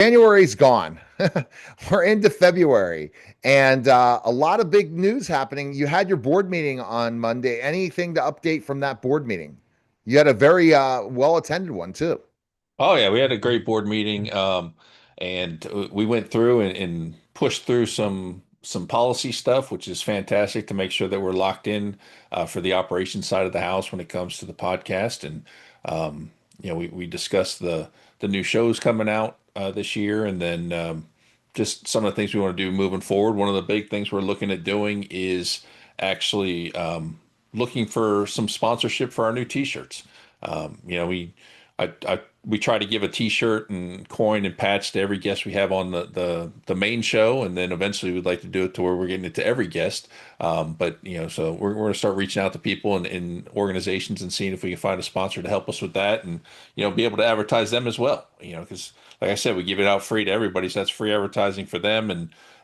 January's gone. We're into February, and a lot of big news happening. You had your board meeting on Monday. Anything to update from that board meeting? You had a very well attended one too. Oh yeah, we had a great board meeting, and we went through and pushed through some policy stuff, which is fantastic to make sure that we're locked in for the operations side of the house when it comes to the podcast. And we discussed the new shows coming out this year, and then just some of the things we want to do moving forward. One of the big things we're looking at doing is actually looking for some sponsorship for our new T-shirts. We try to give a T-shirt and coin and patch to every guest we have on the main show, and then eventually we'd like to do it to where we're getting it to every guest. So we're going to start reaching out to people and organizations and seeing if we can find a sponsor to help us with that, and be able to advertise them as well. Because like I said, we give it out free to everybody, so that's free advertising for them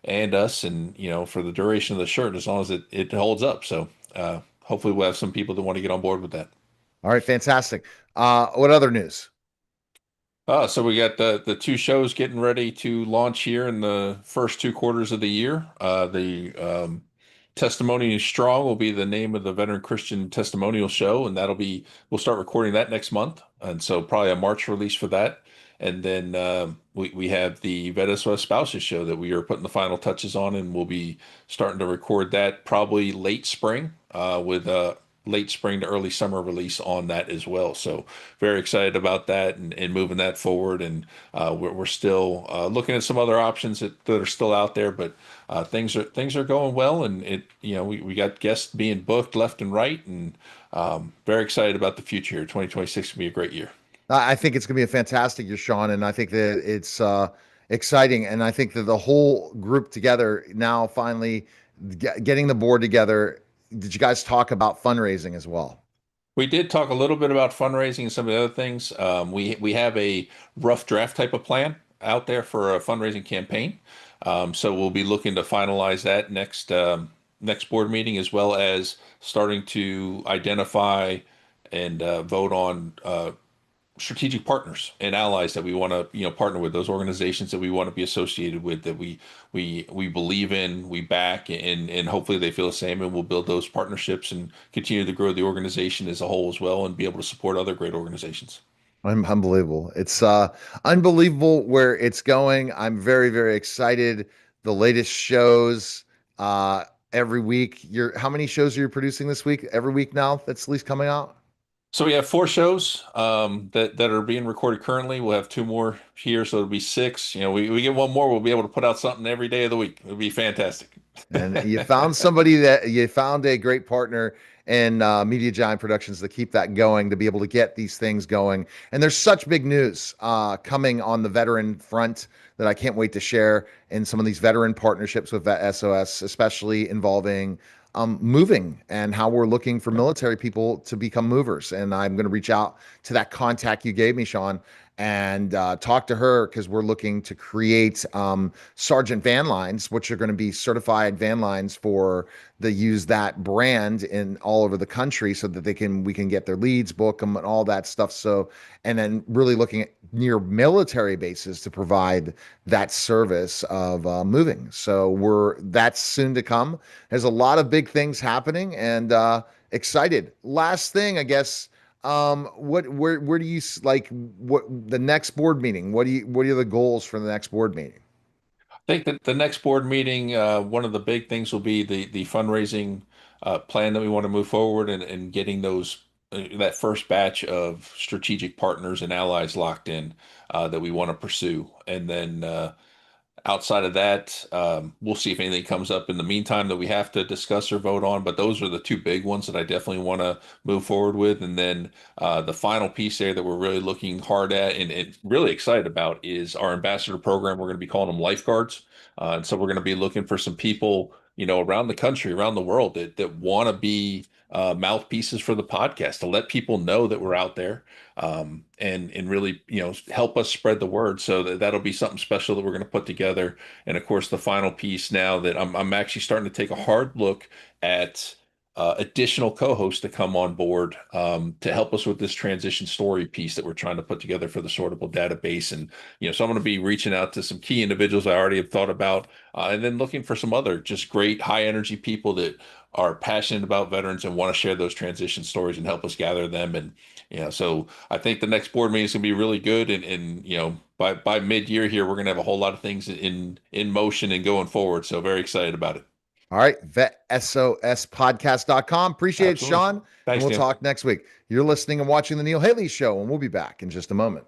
and us, and for the duration of the shirt, as long as it holds up. So hopefully we'll have some people that want to get on board with that. All right, fantastic. What other news? So we got the two shows getting ready to launch here in the first two quarters of the year. The Testimony is Strong will be the name of the Veteran Christian Testimonial Show, and we'll start recording that next month, and so probably a March release for that. And then we have the Vet SOS Spouses Show that we are putting the final touches on, and we'll be starting to record that probably late spring with late spring to early summer release on that as well. So very excited about that and moving that forward. And we're still looking at some other options that are still out there, but things are going well. And we got guests being booked left and right, and very excited about the future here. 2026 will be a great year. I think it's going to be a fantastic year, Sean, and I think that it's exciting. And I think that the whole group together now finally getting the board together. Did you guys talk about fundraising as well? We did talk a little bit about fundraising and some of the other things. We have a rough draft type of plan out there for a fundraising campaign. So we'll be looking to finalize that next board meeting, as well as starting to identify and vote on strategic partners and allies that we want to partner with, those organizations that we want to be associated with, that we believe in, we back, and hopefully they feel the same, and we'll build those partnerships and continue to grow the organization as a whole as well, and be able to support other great organizations. Unbelievable. It's unbelievable where it's going. I'm very, very excited. The latest shows every week. How many shows are you producing this week? Every week now that's at least coming out? So we have four shows that are being recorded currently. We'll have two more here, so it'll be six. We get one more, we'll be able to put out something every day of the week. It'll be fantastic. And you found a great partner in Media Giant Productions to keep that going, to be able to get these things going. And there's such big news coming on the veteran front that I can't wait to share in some of these veteran partnerships with Vet SOS, especially involving moving and how we're looking for military people to become movers. And I'm going to reach out to that contact you gave me, Sean, and talk to her because we're looking to create Sergeant van lines, which are going to be certified van lines for the use that brand in all over the country, so that we can get their leads, book them, and all that stuff. So, and then really looking at near military bases to provide that service of moving. So that's soon to come. There's a lot of big things happening, and excited. Last thing, I guess. Where do you like what the next board meeting? What are the goals for the next board meeting? I think that the next board meeting, one of the big things will be the fundraising plan that we want to move forward, and getting that first batch of strategic partners and allies locked in that we want to pursue. And then outside of that, we'll see if anything comes up in the meantime that we have to discuss or vote on. But those are the two big ones that I definitely want to move forward with. And then the final piece there that we're really looking hard at and really excited about is our ambassador program. We're going to be calling them lifeguards. And so we're going to be looking for some people, around the country, around the world, that want to be mouthpieces for the podcast, to let people know that we're out there, and really, help us spread the word. So that'll be something special that we're going to put together. And of course, the final piece now that I'm actually starting to take a hard look at additional co-hosts to come on board to help us with this transition story piece that we're trying to put together for the sortable database. And so I'm going to be reaching out to some key individuals I already have thought about, and then looking for some other just great high energy people that are passionate about veterans and want to share those transition stories and help us gather them. And so I think the next board meeting is going to be really good. And by mid-year here, we're going to have a whole lot of things in motion and going forward. So very excited about it. All right, vetsospodcast.com. Appreciate it, Absolutely. Sean, and Thanks, we'll Neil. talk next week. You're listening and watching The Neil Haley Show, and we'll be back in just a moment.